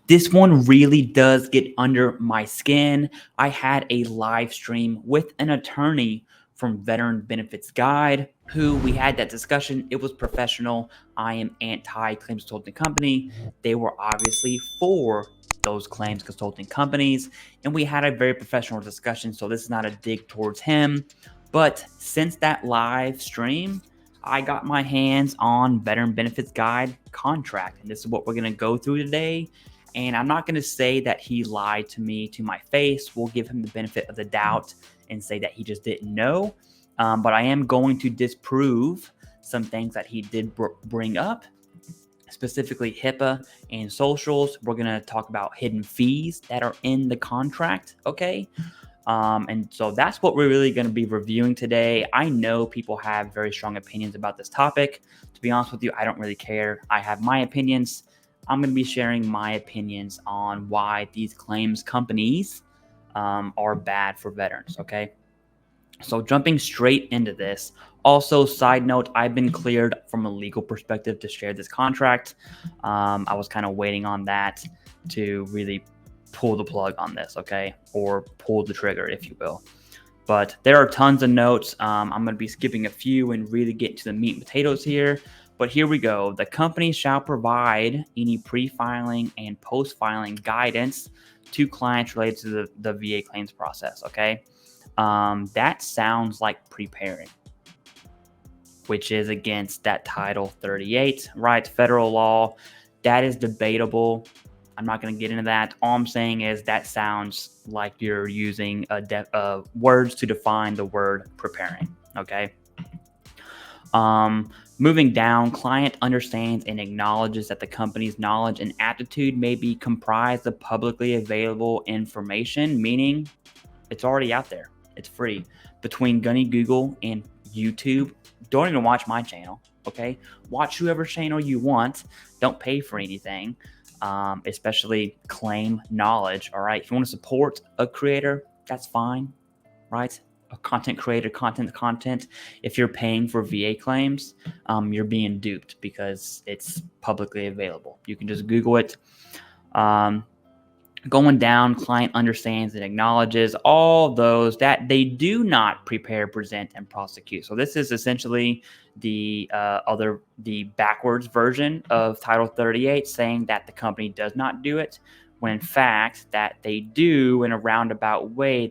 This one really does get under my skin. I had a live stream with an attorney from Veteran Benefits Guide who we had that discussion. It was professional. I am anti-claims consulting company. They were obviously for those claims consulting companies, and we had a very professional discussion. So this is not a dig towards him, but since that live stream, I got my hands on Veteran Benefits Guide contract, and this is what we're going to go through today. And I'm not going to say that he lied to me to my face. We'll give him the benefit of the doubt and say that he just didn't know. But I am going to disprove some things that he did bring up, specifically HIPAA and socials. We're going to talk about hidden fees that are in the contract, okay? And so that's what we're really going to be reviewing today. I know people have very strong opinions about this topic. To be honest with you, I don't really care. I have my opinions. I'm going to be sharing my opinions on why these claims companies are bad for veterans, okay? So jumping straight into this. Also, side note, I've been cleared from a legal perspective to share this contract. I was kind of waiting on that to really pull the plug on this, okay? Or pull the trigger, if you will. But there are tons of notes. I'm going to be skipping a few and really get to the meat and potatoes here. But here we go. The company shall provide any pre-filing and post-filing guidance to clients related to the VA claims process, okay? That sounds like preparing, which is against that Title 38, right? Federal law. That is debatable. I'm not going to get into that. All I'm saying is that sounds like you're using words to define the word preparing, okay? Moving down, client understands and acknowledges that the company's knowledge and aptitude may be comprised of publicly available information, meaning it's already out there. It's free. Between Gunny Google and YouTube, don't even watch my channel, okay? Watch whoever channel you want. Don't pay for anything, especially claim knowledge, all right? If you want to support a creator, that's fine, right? A content creator, content. If you're paying for VA claims, you're being duped because it's publicly available. You can just Google it. Going down, client understands and acknowledges all those that they do not prepare, present, and prosecute. So this is essentially the backwards version of Title 38, saying that the company does not do it, when in fact that they do in a roundabout way.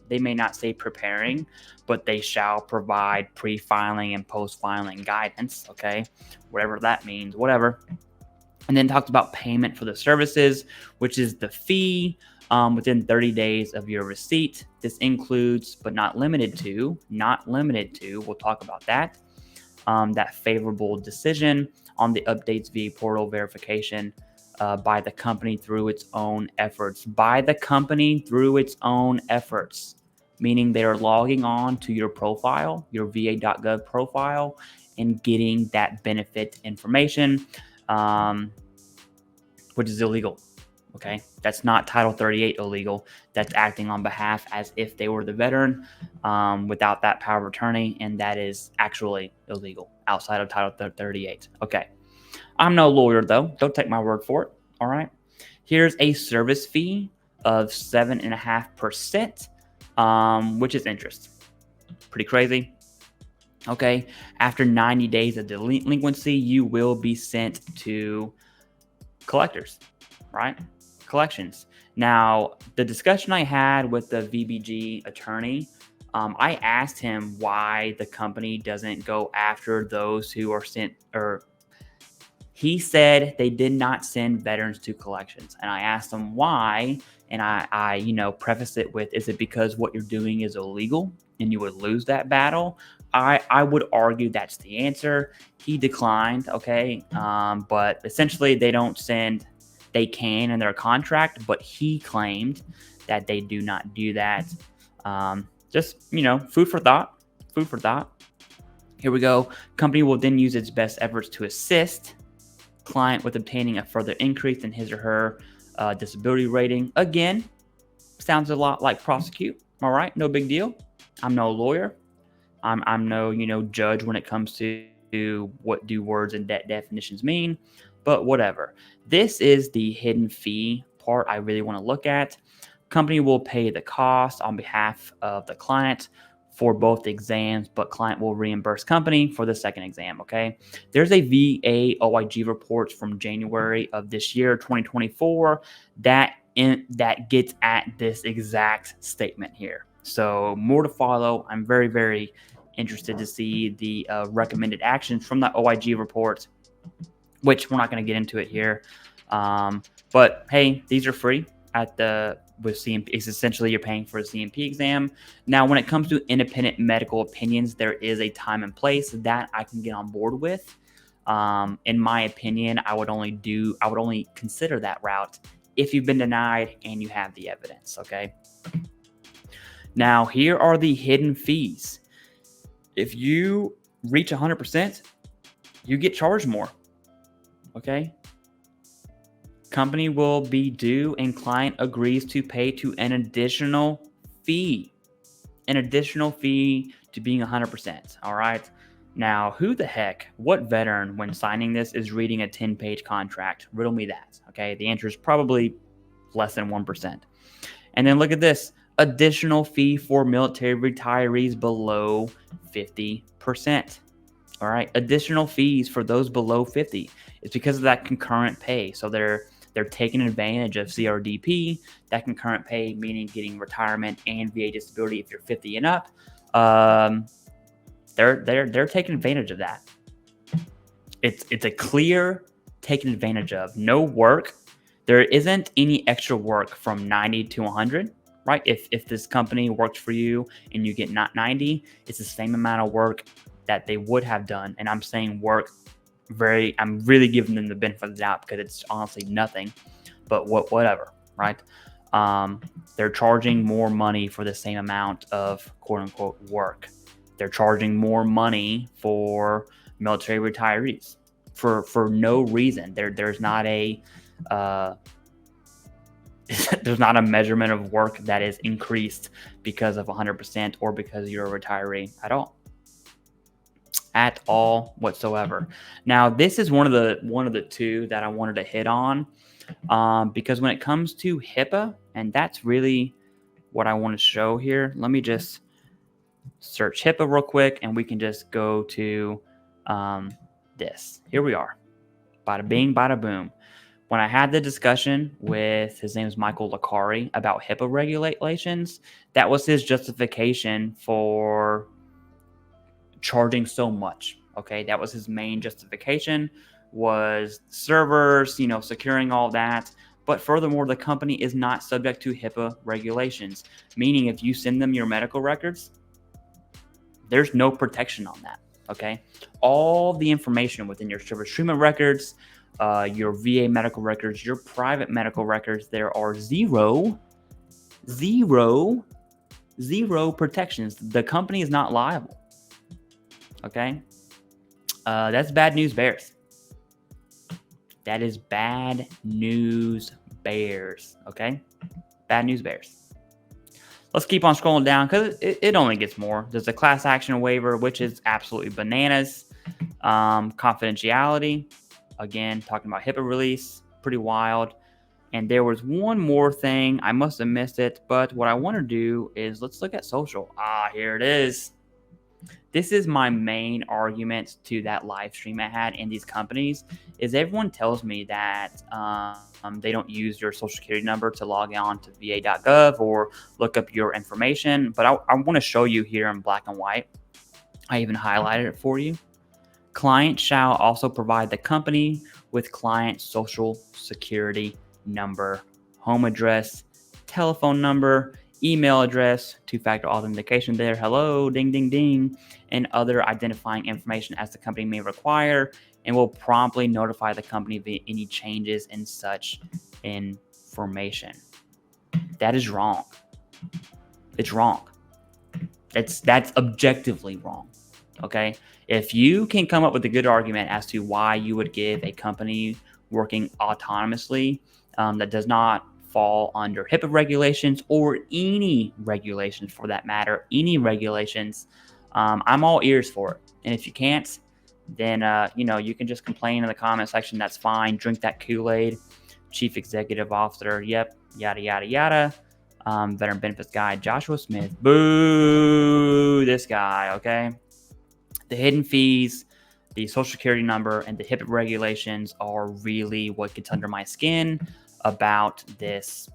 They may not say preparing, but they shall provide pre-filing and post-filing guidance, okay? Whatever that means, whatever. And then talked about payment for the services, which is the fee within 30 days of your receipt. This includes, but not limited to, we'll talk about that, that favorable decision on the updates VA portal verification by the company through its own efforts. By the company through its own efforts, meaning they are logging on to your profile, your va.gov profile, and getting that benefit information, which is illegal. Okay, that's not Title 38 illegal. That's acting on behalf as if they were the veteran without that power of attorney, and that is actually illegal outside of Title 38. Okay, I'm no lawyer though. Don't take my word for it. All right, here's a service fee of 7.5%, which is interest. Pretty crazy. Okay, after 90 days of delinquency, you will be sent to collectors, right? Collections. Now, the discussion I had with the VBG attorney, I asked him why the company doesn't go after those who are sent, or he said they did not send veterans to collections. And I asked him why, and I prefaced it with, is it because what you're doing is illegal and you would lose that battle? I would argue that's the answer. He declined, okay? But essentially they don't send, they can in their contract, but he claimed that they do not do that. Just, food for thought. Here we go. Company will then use its best efforts to assist client with obtaining a further increase in his or her disability rating. Again, sounds a lot like prosecute. All right, no big deal. I'm no lawyer. I'm no, judge when it comes to what do words and definitions mean. but whatever. This is the hidden fee part I really want to look at. Company will pay the cost on behalf of the client for both exams, but client will reimburse company for the second exam, okay? There's a VA OIG report from January of this year, 2024, that gets at this exact statement here. So more to follow. I'm very, very interested to see the recommended actions from that OIG report, which we're not going to get into it here. But hey, these are free with CMP. It's essentially you're paying for a CMP exam. Now, when it comes to independent medical opinions, there is a time and place that I can get on board with. In my opinion, I would only consider that route if you've been denied and you have the evidence, okay? Now, here are the hidden fees. If you reach 100%, you get charged more, okay? Company will be due and client agrees to pay to an additional fee to being 100%, all right? Now, who the heck, what veteran when signing this is reading a 10-page contract? Riddle me that, okay? The answer is probably less than 1%. And then look at this, additional fee for military retirees below 50%. All right, additional fees for those below 50. It's because of that concurrent pay. So they're taking advantage of CRDP, that concurrent pay, meaning getting retirement and VA disability if you're 50 and up. They're taking advantage of that. It's a clear taken advantage of. No work. There isn't any extra work from 90 to 100, right? If this company works for you and you get not 90, it's the same amount of work that they would have done. And I'm saying work I'm really giving them the benefit of the doubt because it's honestly nothing, but whatever, right? They're charging more money for the same amount of quote unquote work. They're charging more money for military retirees for no reason. There's not a there's not a measurement of work that is increased because of 100% or because you're a retiree at all whatsoever. Now, this is one of the two that I wanted to hit on because when it comes to HIPAA, and that's really what I want to show here. Let me just search HIPAA real quick, and we can just go to this. Here we are. Bada bing, bada boom. When I had the discussion with, his name is Michael Licari, about HIPAA regulations, that was his justification for charging so much. Okay, that was his main justification, was servers, securing all that. But furthermore, the company is not subject to HIPAA regulations, meaning if you send them your medical records, there's no protection on that. Okay, all the information within your service treatment records, your VA medical records, your private medical records, there are zero protections. The company is not liable. Okay, that's bad news bears. That is bad news bears. Okay, bad news bears. Let's keep on scrolling down because it only gets more. There's a class action waiver, which is absolutely bananas. Confidentiality, again, talking about HIPAA release, pretty wild. And there was one more thing. I must have missed it, but what I want to do is let's look at social. Here it is. This is my main argument to that live stream I had in these companies is everyone tells me that they don't use your social security number to log on to va.gov or look up your information. But I want to show you here in black and white. I even highlighted it for you. Client shall also provide the company with client social security number, home address, telephone number, email address, two-factor authentication there, hello, ding, ding, ding, and other identifying information as the company may require, and will promptly notify the company of any changes in such information. That is wrong. It's wrong. That's objectively wrong. Okay? If you can come up with a good argument as to why you would give a company working autonomously that does not fall under HIPAA regulations or any regulations for that matter, any regulations, I'm all ears for it. And if you can't, then you can just complain in the comment section. That's fine. Drink that Kool-Aid. Chief Executive Officer, yep, yada yada yada. Veteran Benefits Guy, Joshua Smith, boo this guy. Okay, the hidden fees, the social security number, and the HIPAA regulations are really what gets under my skin about this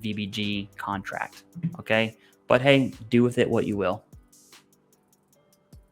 VBG contract. Okay, but hey, do with it what you will.